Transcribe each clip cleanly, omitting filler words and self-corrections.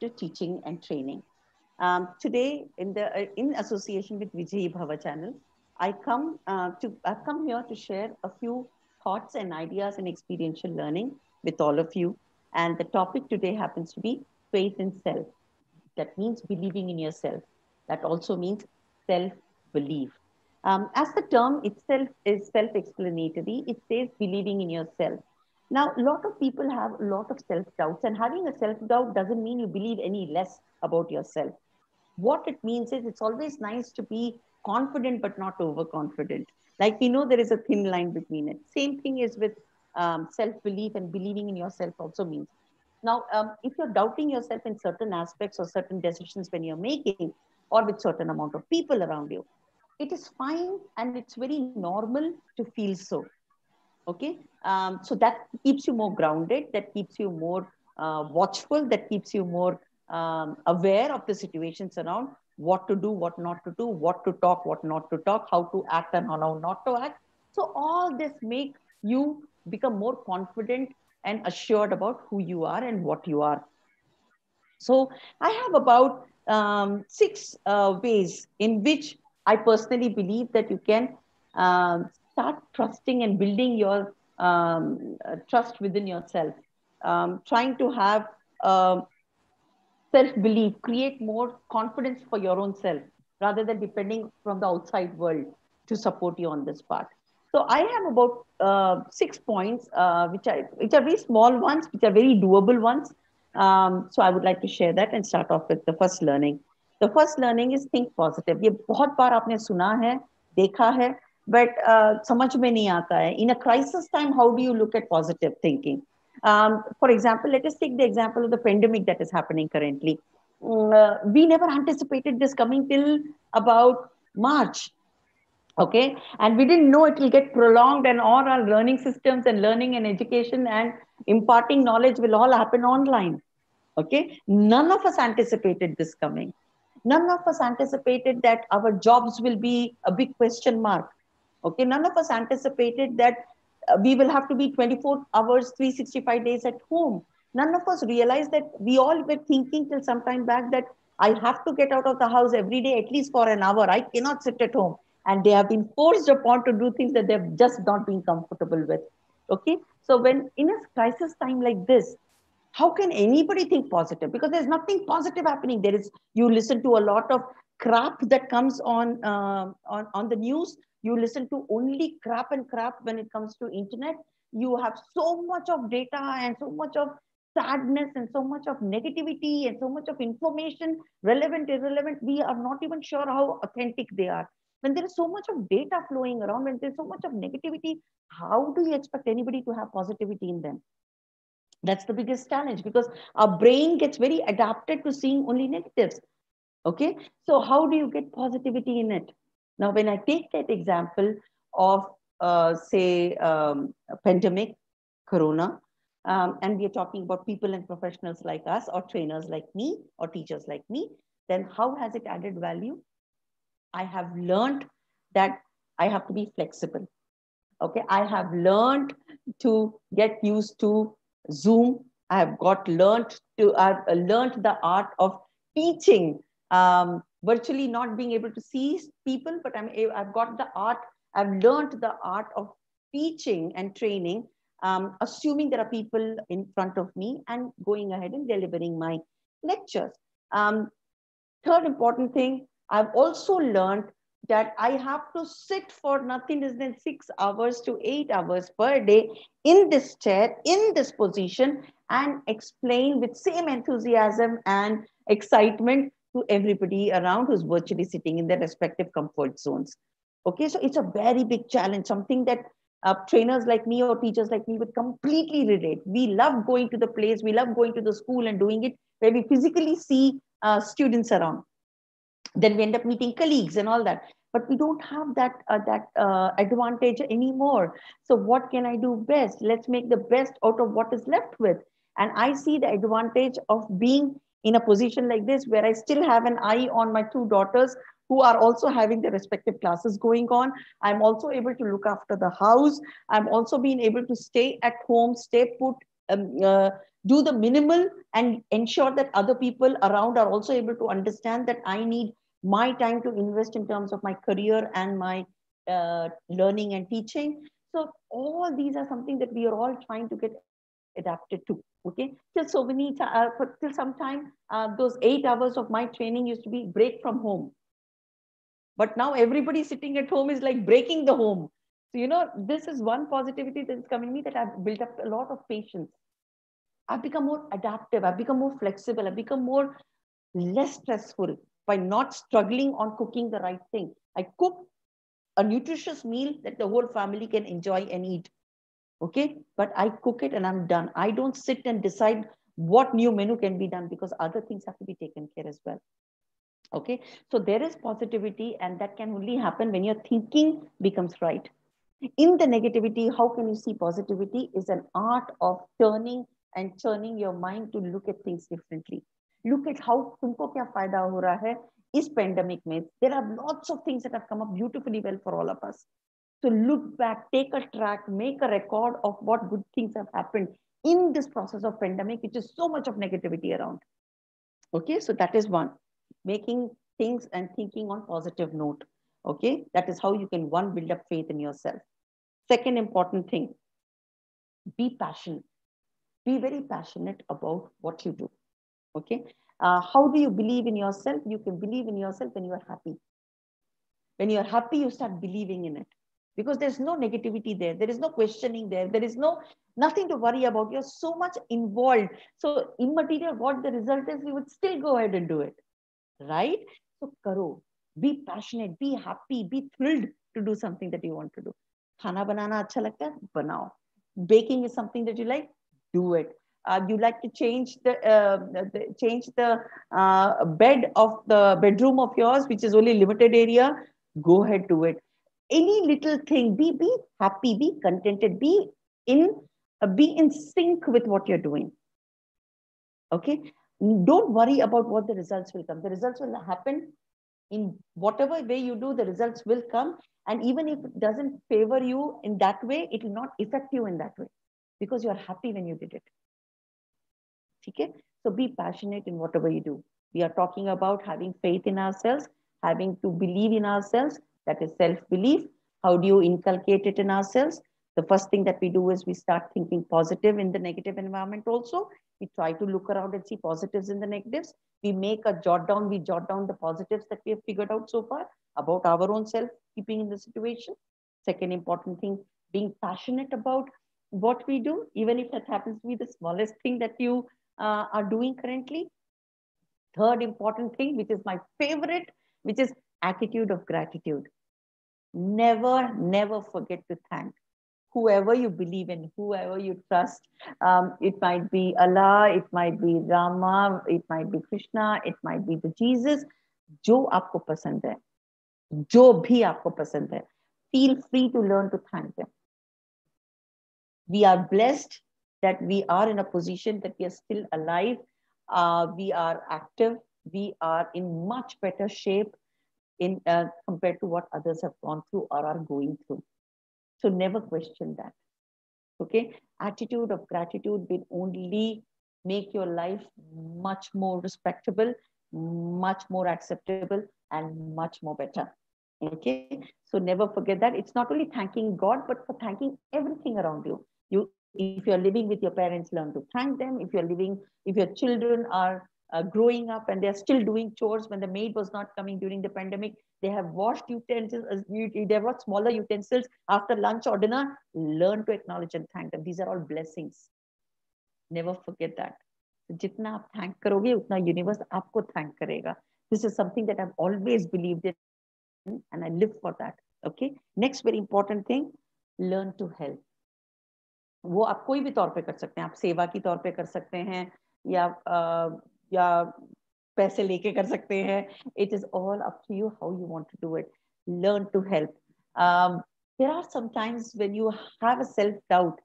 to teaching and training. Today, in association with Vijay Bhava channel, I've come here to share a few thoughts and ideas and experiential learning with all of you. And the topic today happens to be faith in self. That means believing in yourself. That also means self-belief. As the term itself is self-explanatory, it says believing in yourself. Now, a lot of people have a lot of self-doubts, and having a self-doubt doesn't mean you believe any less about yourself. What it means is it's always nice to be confident but not overconfident. Like we know there is a thin line between it. Same thing is with self-belief, and believing in yourself also means. Now, if you're doubting yourself in certain aspects or certain decisions when you're making, or with certain amount of people around you, it is fine and it's very normal to feel so. Okay, so that keeps you more grounded, that keeps you more watchful, that keeps you more aware of the situations around, what to do, what not to do, what to talk, what not to talk, how to act and how not to act. So all this make you become more confident and assured about who you are and what you are. So I have about six ways in which I personally believe that you can start trusting and building your trust within yourself. Trying to have self-belief, create more confidence for your own self rather than depending from the outside world to support you on this part. So I have about 6 points, which are very small ones, which are very doable ones. So I would like to share that and start off with the first learning. The first learning is think positive. ये बहुत बार आपने सुना है, देखा है, but समझ में नहीं आता है. In a crisis time, how do you look at positive thinking? For example, let us take the example of the pandemic that is happening currently. We never anticipated this coming till about March. Okay, and we didn't know it will get prolonged, and all our learning systems and learning and education and imparting knowledge will all happen online. Okay, none of us anticipated this coming. None of us anticipated that our jobs will be a big question mark. Okay, none of us anticipated that we will have to be 24 hours, 365 days at home. None of us realized that we all were thinking till some time back that I have to get out of the house every day, at least for an hour. I cannot sit at home. And they have been forced upon to do things that they've just not been comfortable with. Okay. So when in a crisis time like this, how can anybody think positive? Because there's nothing positive happening. There is, you listen to a lot of crap that comes on the news. You listen to only crap and crap when it comes to internet. You have so much of data and so much of sadness and so much of negativity and so much of information, relevant, irrelevant. We are not even sure how authentic they are. When there is so much of data flowing around, when there's so much of negativity, how do you expect anybody to have positivity in them? That's the biggest challenge, because our brain gets very adapted to seeing only negatives. Okay, so how do you get positivity in it? Now, when I take that example of, say, a pandemic, Corona, and we are talking about people and professionals like us, or trainers like me, or teachers like me, then how has it added value? I have learned that I have to be flexible. Okay, I have learned to get used to Zoom. I have I've learned the art of teaching, virtually not being able to see people, but I've got the art. I've learned the art of teaching and training, assuming there are people in front of me and going ahead and delivering my lectures. Third important thing, I've also learned that I have to sit for nothing less than 6 hours to 8 hours per day in this chair, in this position, and explain with same enthusiasm and excitement to everybody around who's virtually sitting in their respective comfort zones. Okay, so it's a very big challenge, something that trainers like me or teachers like me would completely relate. We love going to the place, we love going to the school and doing it where we physically see students around. Then we end up meeting colleagues and all that, but we don't have that advantage anymore. So what can I do best? Let's make the best out of what is left with. And I see the advantage of being in a position like this, where I still have an eye on my two daughters who are also having their respective classes going on. I'm also able to look after the house. I'm also being able to stay at home, stay put, um, uh, do the minimal and ensure that other people around are also able to understand that I need my time to invest in terms of my career and my learning and teaching. So all these are something that we are all trying to get adapted to. Okay, till so many till some time, those 8 hours of my training used to be break from home, but now everybody sitting at home is like breaking the home. So this is one positivity that's coming me, that I've built up a lot of patience. I've become more adaptive. I've become more flexible. I've become more less stressful by not struggling on cooking the right thing. I cook a nutritious meal that the whole family can enjoy and eat. Okay. But I cook it and I'm done. I don't sit and decide what new menu can be done, because other things have to be taken care as well. Okay. So there is positivity, and that can only happen when your thinking becomes right. In the negativity, how can you see positivity? Is an art of turning and turning your mind to look at things differently. Look at how तुमको क्या फायदा हो रहा है इस pandemic में. There are lots of things that have come up beautifully well for all of us. So look back, take a track, make a record of what good things have happened in this process of pandemic, which is so much of negativity around. Okay, so that is one. Making things and thinking on positive note. Okay, that is how you can, one, build up faith in yourself. Second important thing, be passionate. Be very passionate about what you do. Okay. How do you believe in yourself? You can believe in yourself when you are happy. When you are happy, you start believing in it, because there's no negativity there. There is no questioning there. There is nothing to worry about. You're so much involved. So immaterial what the result is, we would still go ahead and do it. Right? So karo, be passionate, be happy, be thrilled to do something that you want to do. Khana banana acha lagta hai? Banao. Baking is something that you like, do it. You like to change the bed of the bedroom of yours, which is only limited area. Go ahead, do it. Any little thing, be happy, be contented, in be in sync with what you're doing. Okay, don't worry about what the results will come. The results will happen in whatever way you do. The results will come, and even if it doesn't favor you in that way, it will not affect you in that way, because you are happy when you did it. Okay, so be passionate in whatever you do. We are talking about having faith in ourselves, having to believe in ourselves. That is self-belief. How do you inculcate it in ourselves? The first thing that we do is we start thinking positive in the negative environment also. We try to look around and see positives in the negatives. We jot down the positives that we have figured out so far about our own self keeping in the situation. Second important thing, being passionate about what we do, even if that happens to be the smallest thing that you are doing currently. Third important thing, which is my favorite, which is attitude of gratitude. Never forget to thank whoever you believe in, whoever you trust. It might be Allah, it might be Rama, it might be Krishna, it might be the Jesus. जो आपको पसंद है, जो भी आपको पसंद है, feel free to learn to thank them. We are blessed that we are in a position that we are still alive. We are active. We are in much better shape compared to what others have gone through or are going through. So never question that. Okay, attitude of gratitude will only make your life much more respectable, much more acceptable, and much more better. Okay, so never forget that. It's not only thanking God, but for thanking everything around you. If you're living with your parents, learn to thank them. If your children are growing up and they're still doing chores when the maid was not coming during the pandemic, they have washed utensils, they have got smaller utensils after lunch or dinner, learn to acknowledge and thank them. These are all blessings. Never forget that. जितना आप thank करोगे, उतना universe आपको thank करेगा. This is something that I've always believed in and I live for that. Okay. Next very important thing, learn to help. वो आप कोई भी तौर पे कर सकते हैं. आप सेवा की तौर पे कर सकते हैं, या पैसे लेके कर सकते हैं. It is all up to you how you want to do it. Learn to help. There are some times when you have a self doubt.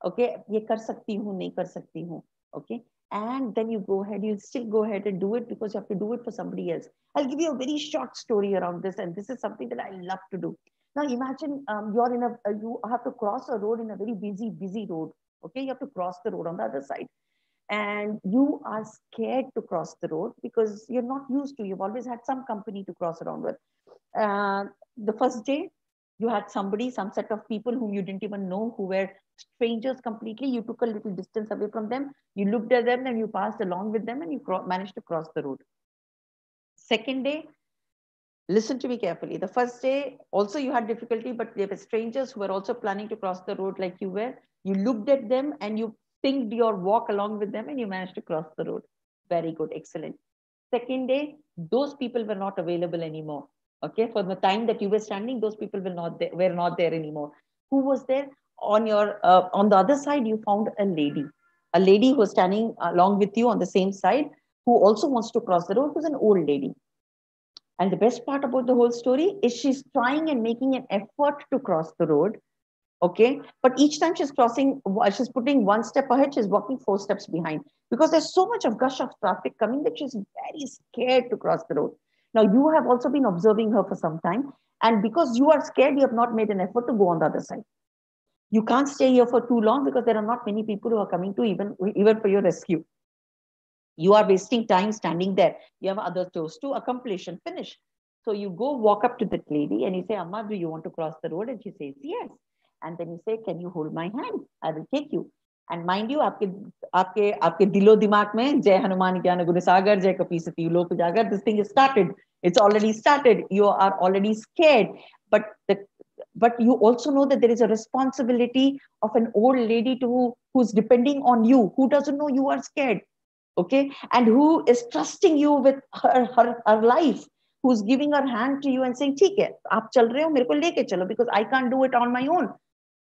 Okay, ये कर सकती हूँ, नहीं कर सकती हूँ. Okay, and then you still go ahead and do it because you have to do it for somebody else. I'll give you a very short story around this, and this is something that I love to do. Now imagine you have to cross a road in a very busy road. Okay, you have to cross the road on the other side. And you are scared to cross the road because you're not used to, you've always had some company to cross around with. Uh, the first day, you had somebody, some set of people whom you didn't even know, who were strangers completely. You took a little distance away from them, you looked at them, and you passed along with them, and you managed to cross the road. Second day, listen to me carefully. The first day, also you had difficulty, but there were strangers who were also planning to cross the road like you were. You looked at them and you synced your walk along with them, and you managed to cross the road. Very good, excellent. Second day, those people were not available anymore. Okay, for the time that you were standing, those people were not there anymore. Who was there? On your on the other side, you found a lady who was standing along with you on the same side, who also wants to cross the road. Who's an old lady. And the best part about the whole story is she's trying and making an effort to cross the road. Okay. But each time she's crossing, she's putting one step ahead, she's walking 4 steps behind because there's so much of gush of traffic coming that she's very scared to cross the road. Now, you have also been observing her for some time. And because you are scared, you have not made an effort to go on the other side. You can't stay here for too long because there are not many people who are coming to even for your rescue. You are wasting time standing there. You have other chores to accomplish and finish. So you go walk up to that lady and you say, Amma, do you want to cross the road? And she says, yes. And then you say, can you hold my hand? I will take you. And mind you, आपके दिलो दिमाग में जय हनुमान ज्ञान गुण सागर जय कपीसती लोक जागर, this thing is started. It's already started. You are already scared. But you also know that there is a responsibility of an old lady who's depending on you, who doesn't know you are scared. Okay, and who is trusting you with her life, who's giving her hand to you and saying, ठीक है, आप चल रहे हो, मेरे को लेके चलो, because I can't do it on my own.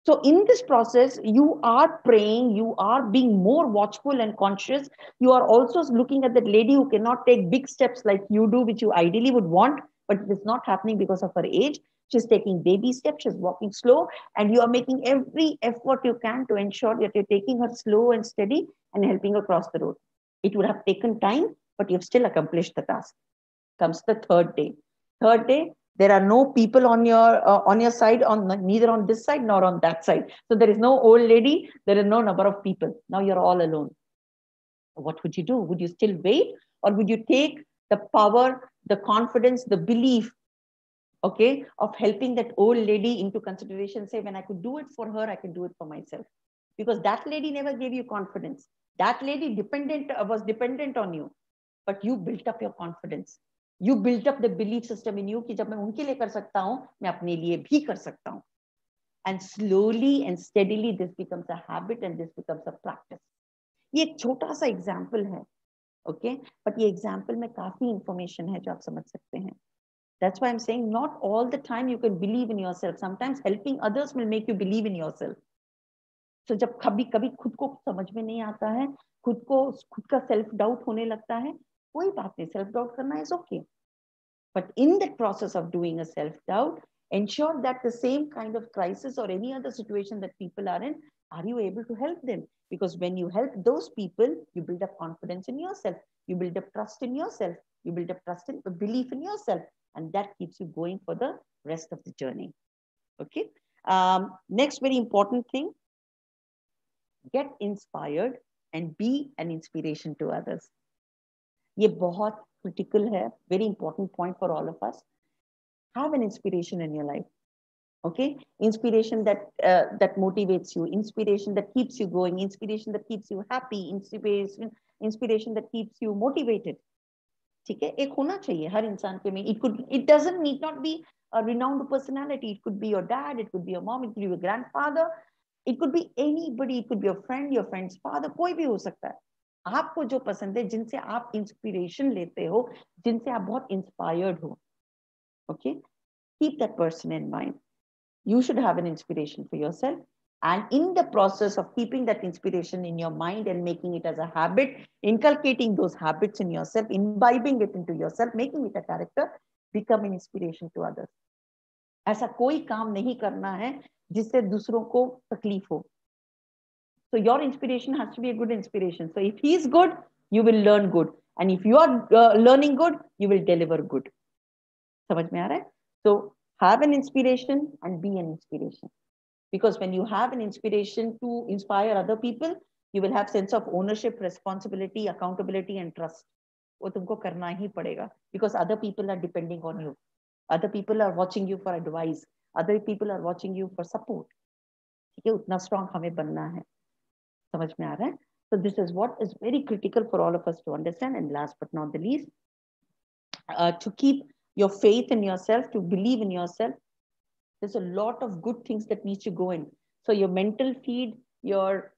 So in this process, you are praying, you are being more watchful and conscious. You are also looking at that lady who cannot take big steps like you do, which you ideally would want, but it's not happening because of her age. She's taking baby steps, she's walking slow, and you are making every effort you can to ensure that you're taking her slow and steady and helping her cross the road. It would have taken time, but you've still accomplished the task. Comes the third day. Third day, there are no people on your side, neither on this side nor on that side. So there is no old lady, there is no number of people. Now you're all alone. What would you do? Would you still wait, or would you take the power, the confidence, the belief, okay, of helping that old lady into consideration? Say, when I could do it for her, I can do it for myself. Because that lady never gave you confidence. That lady was dependent on you, but you built up your confidence. You built up the belief system in you कि जब मैं उनके लिए कर सकता हूँ, मैं अपने लिए भी कर सकता हूँ. And slowly and steadily this becomes a habit and this becomes a practice. ये एक छोटा सा example है, okay? But ये example में काफी information है जो आप समझ सकते हैं. That's why I'm saying not all the time you can believe in yourself. Sometimes helping others will make you believe in yourself. So जब कभी कभी खुद को समझ में नहीं आता है, खुद का सेल्फ डाउट होने लगता है, कोई बात नहीं, सेल्फ डाउट करना is okay. But in the process of doing a self doubt, ensure that the same kind of crisis or any other situation that people are in, are you able to help them? Because when you help those people, you build up confidence in yourself, you build up trust in yourself, you build up trust in belief in yourself, and that keeps you going for the rest of the journey. Okay. Next very important thing, get inspired and be an inspiration to others. ये बहुत critical है, very important point for all of us. Have an inspiration in your life. Okay, inspiration that motivates you, inspiration that keeps you going, inspiration that keeps you happy, inspiration that keeps you motivated. ठीक है, एक होना चाहिए हर इंसान के में. It doesn't need not be a renowned personality. It could be your dad, it could be your mom, it could be your grandfather, it could be anybody, it could be your friend's father, कोई भी हो सकता है. आपको जो पसंद है, जिनसे आप इंस्पिरेशन लेते हो, जिनसे आप बहुत इंस्पायर्ड हो, okay, keep that person in mind. You should have an inspiration for yourself, and in the process of keeping that inspiration in your mind and making it as a habit, inculcating those habits in yourself, imbibing it into yourself, making it a character, become an inspiration to others. ऐसा कोई काम नहीं करना है जिससे दूसरों को तकलीफ हो. So your inspiration has to be a good inspiration. So if he is good, you will learn good. And if you are learning good, you will deliver good. समझ में आ रहा है? So have an inspiration and be an inspiration. Because when you have an inspiration to inspire other people, you will have sense of ownership, responsibility, accountability, and trust. वो तुमको करना ही पड़ेगा, because other people are depending on you. Other people are watching you for advice. Other people are watching you for support. ठीक है, उतना strong हमें बनना है. समझ में आ रहा है? So this is what is very critical for all of us to understand. And last but not the least, to keep your faith in yourself, to believe in yourself. There's a lot of good things that needs to go in. So your mental feed, your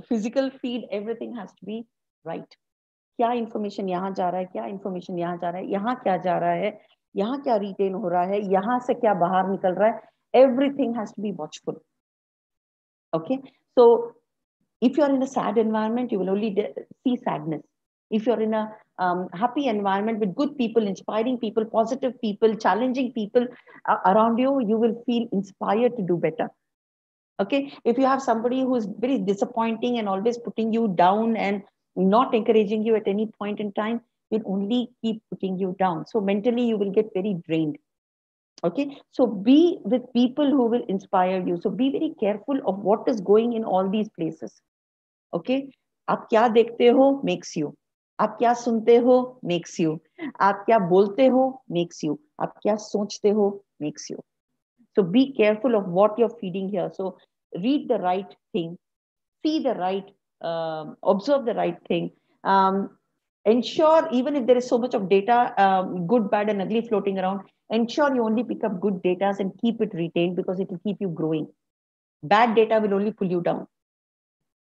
physical feed, everything has to be right. क्या information यहाँ जा रहा है, क्या information यहाँ जा रहा है, यहाँ क्या जा रहा है, यहाँ क्या retain हो रहा है, यहाँ से क्या बाहर निकल रहा है. Everything has to be watchful. Okay, so if you're in a sad environment, you will only see sadness. If you're in a happy environment with good people, inspiring people, positive people, challenging people around you, you will feel inspired to do better. Okay, if you have somebody who is very disappointing and always putting you down and not encouraging you at any point in time, will only keep putting you down. So mentally, you will get very drained. Okay, so be with people who will inspire you. So be very careful of what is going in all these places. Okay, आप क्या देखते हो makes you, आप क्या सुनते हो makes you, आप क्या बोलते हो makes you, आप क्या सोचते हो makes you. So be careful of what you're feeding here. So read the right thing, see the right, observe the right thing. Ensure, even if there is so much of data, good, bad, and ugly floating around, ensure you only pick up good data and keep it retained, because it will keep you growing. Bad data will only pull you down.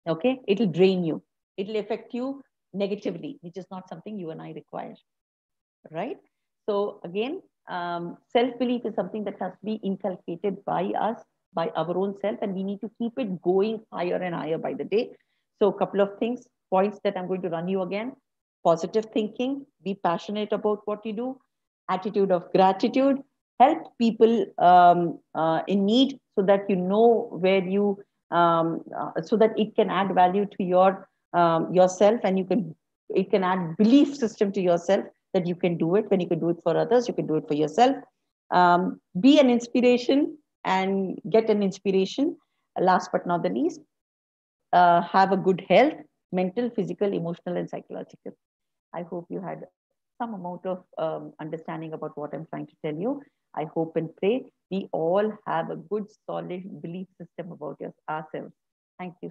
Okay, it will drain you. It will affect you negatively, which is not something you and I require. Right? So again, self-belief is something that has to be inculcated by us, by our own self, and we need to keep it going higher and higher by the day. So a couple of things, points that I'm going to run you again. Positive thinking, be passionate about what you do, attitude of gratitude, help people in need, so that you know where you, so that it can add value to your yourself, and it can add belief system to yourself that you can do it. When you can do it for others, you can do it for yourself. Be an inspiration and get an inspiration. Last but not the least, have a good health, mental, physical, emotional, and psychological. I hope you had some amount of understanding about what I'm trying to tell you. I hope and pray we all have a good, solid belief system about ourselves. Thank you.